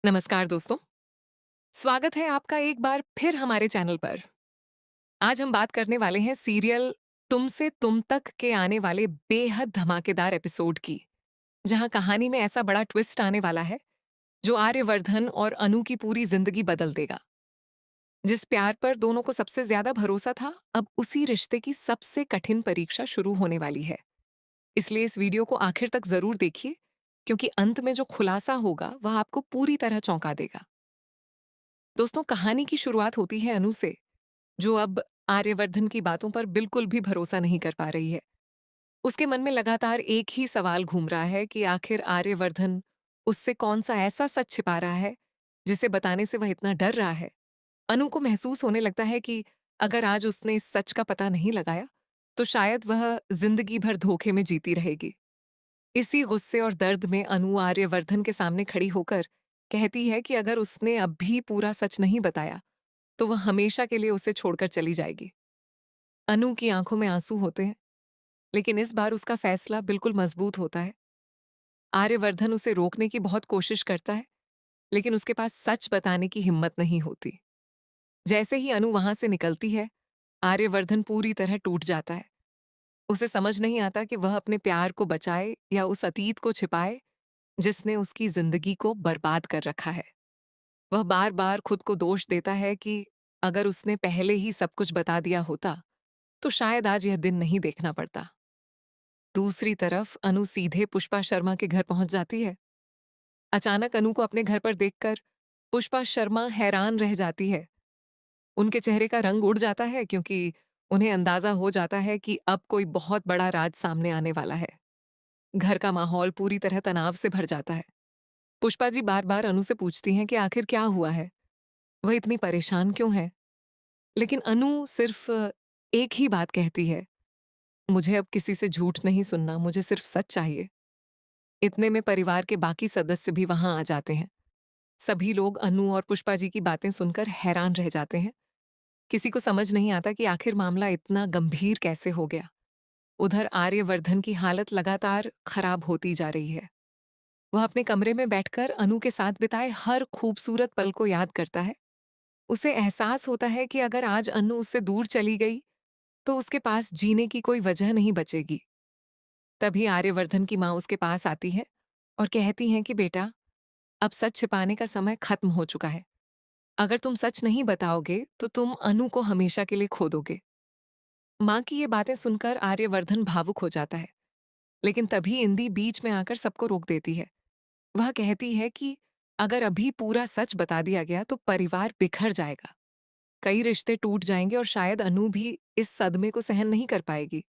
नमस्कार दोस्तों, स्वागत है आपका एक बार फिर हमारे चैनल पर। आज हम बात करने वाले हैं सीरियल तुमसे तुम तक के आने वाले बेहद धमाकेदार एपिसोड की, जहां कहानी में ऐसा बड़ा ट्विस्ट आने वाला है जो आर्यवर्धन और अनु की पूरी जिंदगी बदल देगा। जिस प्यार पर दोनों को सबसे ज्यादा भरोसा था, अब उसी रिश्ते की सबसे कठिन परीक्षा शुरू होने वाली है। इसलिए इस वीडियो को आखिर तक जरूर देखिए, क्योंकि अंत में जो खुलासा होगा वह आपको पूरी तरह चौंका देगा। दोस्तों, कहानी की शुरुआत होती है अनु से, जो अब आर्यवर्धन की बातों पर बिल्कुल भी भरोसा नहीं कर पा रही है। उसके मन में लगातार एक ही सवाल घूम रहा है कि आखिर आर्यवर्धन उससे कौन सा ऐसा सच छिपा रहा है जिसे बताने से वह इतना डर रहा है। अनु को महसूस होने लगता है कि अगर आज उसने इस सच का पता नहीं लगाया तो शायद वह जिंदगी भर धोखे में जीती रहेगी। इसी गुस्से और दर्द में अनु आर्यवर्धन के सामने खड़ी होकर कहती है कि अगर उसने अब भी पूरा सच नहीं बताया तो वह हमेशा के लिए उसे छोड़कर चली जाएगी। अनु की आंखों में आंसू होते हैं, लेकिन इस बार उसका फैसला बिल्कुल मजबूत होता है। आर्यवर्धन उसे रोकने की बहुत कोशिश करता है, लेकिन उसके पास सच बताने की हिम्मत नहीं होती। जैसे ही अनु वहां से निकलती है, आर्यवर्धन पूरी तरह टूट जाता है। उसे समझ नहीं आता कि वह अपने प्यार को बचाए या उस अतीत को छिपाए जिसने उसकी जिंदगी को बर्बाद कर रखा है। वह बार बार खुद को दोष देता है कि अगर उसने पहले ही सब कुछ बता दिया होता तो शायद आज यह दिन नहीं देखना पड़ता। दूसरी तरफ अनु सीधे पुष्पा शर्मा के घर पहुंच जाती है। अचानक अनु को अपने घर पर देखकर पुष्पा शर्मा हैरान रह जाती है। उनके चेहरे का रंग उड़ जाता है, क्योंकि उन्हें अंदाजा हो जाता है कि अब कोई बहुत बड़ा राज सामने आने वाला है। घर का माहौल पूरी तरह तनाव से भर जाता है। पुष्पा जी बार बार अनु से पूछती हैं कि आखिर क्या हुआ है, वह इतनी परेशान क्यों है। लेकिन अनु सिर्फ एक ही बात कहती है, मुझे अब किसी से झूठ नहीं सुनना, मुझे सिर्फ सच चाहिए। इतने में परिवार के बाकी सदस्य भी वहां आ जाते हैं। सभी लोग अनु और पुष्पा जी की बातें सुनकर हैरान रह जाते हैं। किसी को समझ नहीं आता कि आखिर मामला इतना गंभीर कैसे हो गया। उधर आर्यवर्धन की हालत लगातार खराब होती जा रही है। वह अपने कमरे में बैठकर अनु के साथ बिताए हर खूबसूरत पल को याद करता है। उसे एहसास होता है कि अगर आज अनु उससे दूर चली गई तो उसके पास जीने की कोई वजह नहीं बचेगी। तभी आर्यवर्धन की माँ उसके पास आती है और कहती हैं कि बेटा, अब सच छिपाने का समय खत्म हो चुका है। अगर तुम सच नहीं बताओगे तो तुम अनु को हमेशा के लिए खो दोगे। माँ की ये बातें सुनकर आर्यवर्धन भावुक हो जाता है, लेकिन तभी इंदी बीच में आकर सबको रोक देती है। वह कहती है कि अगर अभी पूरा सच बता दिया गया तो परिवार बिखर जाएगा, कई रिश्ते टूट जाएंगे और शायद अनु भी इस सदमे को सहन नहीं कर पाएगी।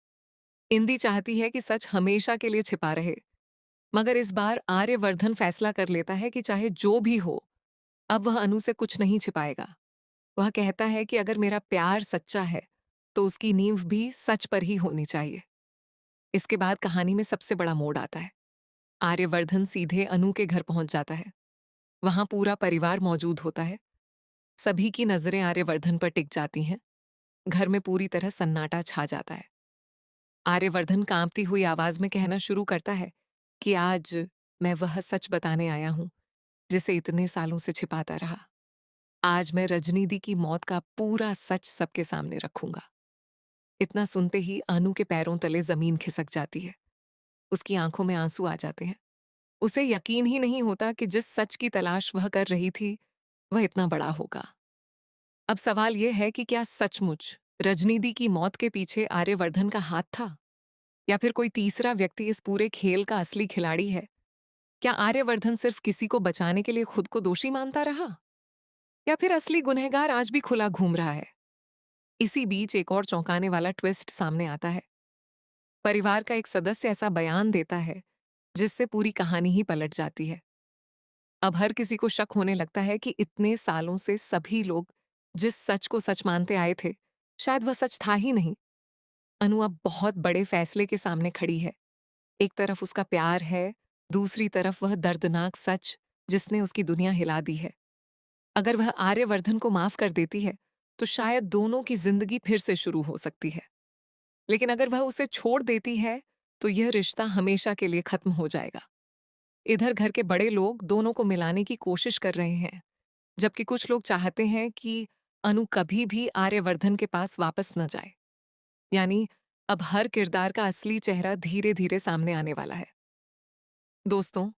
इंदी चाहती है कि सच हमेशा के लिए छिपा रहे, मगर इस बार आर्यवर्धन फैसला कर लेता है कि चाहे जो भी हो, अब वह अनु से कुछ नहीं छिपाएगा। वह कहता है कि अगर मेरा प्यार सच्चा है तो उसकी नींव भी सच पर ही होनी चाहिए। इसके बाद कहानी में सबसे बड़ा मोड़ आता है। आर्यवर्धन सीधे अनु के घर पहुंच जाता है। वहां पूरा परिवार मौजूद होता है। सभी की नजरें आर्यवर्धन पर टिक जाती हैं। घर में पूरी तरह सन्नाटा छा जाता है। आर्यवर्धन कांपती हुई आवाज में कहना शुरू करता है कि आज मैं वह सच बताने आया हूं जिसे इतने सालों से छिपाता रहा। आज मैं रजनी दी की मौत का पूरा सच सबके सामने रखूंगा। इतना सुनते ही अनु के पैरों तले जमीन खिसक जाती है। उसकी आंखों में आंसू आ जाते हैं। उसे यकीन ही नहीं होता कि जिस सच की तलाश वह कर रही थी वह इतना बड़ा होगा। अब सवाल यह है कि क्या सचमुच रजनी दी की मौत के पीछे आर्यवर्धन का हाथ था, या फिर कोई तीसरा व्यक्ति इस पूरे खेल का असली खिलाड़ी है। क्या आर्यवर्धन सिर्फ किसी को बचाने के लिए खुद को दोषी मानता रहा, या फिर असली गुनहगार आज भी खुला घूम रहा है। इसी बीच एक और चौंकाने वाला ट्विस्ट सामने आता है। परिवार का एक सदस्य ऐसा बयान देता है जिससे पूरी कहानी ही पलट जाती है। अब हर किसी को शक होने लगता है कि इतने सालों से सभी लोग जिस सच को सच मानते आए थे, शायद वह सच था ही नहीं। अनु अब बहुत बड़े फैसले के सामने खड़ी है। एक तरफ उसका प्यार है, दूसरी तरफ वह दर्दनाक सच जिसने उसकी दुनिया हिला दी है। अगर वह आर्यवर्धन को माफ कर देती है तो शायद दोनों की जिंदगी फिर से शुरू हो सकती है, लेकिन अगर वह उसे छोड़ देती है तो यह रिश्ता हमेशा के लिए खत्म हो जाएगा। इधर घर के बड़े लोग दोनों को मिलाने की कोशिश कर रहे हैं, जबकि कुछ लोग चाहते हैं कि अनु कभी भी आर्यवर्धन के पास वापस न जाए। यानी अब हर किरदार का असली चेहरा धीरे धीरे सामने आने वाला है। दोस्तों,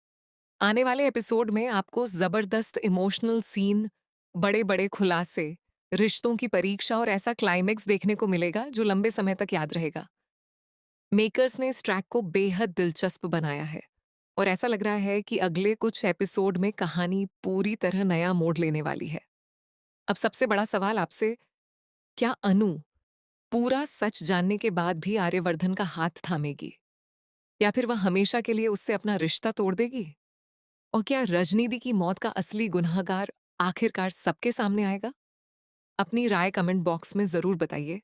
आने वाले एपिसोड में आपको जबरदस्त इमोशनल सीन, बड़े बड़े खुलासे, रिश्तों की परीक्षा और ऐसा क्लाइमेक्स देखने को मिलेगा जो लंबे समय तक याद रहेगा। मेकर्स ने इस ट्रैक को बेहद दिलचस्प बनाया है और ऐसा लग रहा है कि अगले कुछ एपिसोड में कहानी पूरी तरह नया मोड़ लेने वाली है। अब सबसे बड़ा सवाल आपसे, क्या अनु पूरा सच जानने के बाद भी आर्यवर्धन का हाथ थामेगी, या फिर वह हमेशा के लिए उससे अपना रिश्ता तोड़ देगी? और क्या रजनीदी की मौत का असली गुनहगार आखिरकार सबके सामने आएगा? अपनी राय कमेंट बॉक्स में जरूर बताइए।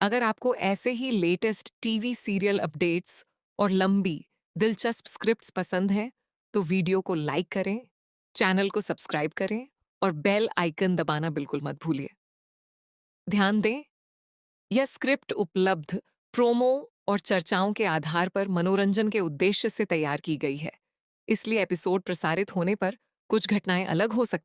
अगर आपको ऐसे ही लेटेस्ट टीवी सीरियल अपडेट्स और लंबी दिलचस्प स्क्रिप्ट्स पसंद हैं, तो वीडियो को लाइक करें, चैनल को सब्सक्राइब करें और बेल आइकन दबाना बिल्कुल मत भूलिए। ध्यान दें, यह स्क्रिप्ट उपलब्ध प्रोमो और चर्चाओं के आधार पर मनोरंजन के उद्देश्य से तैयार की गई है, इसलिए एपिसोड प्रसारित होने पर कुछ घटनाएं अलग हो सकती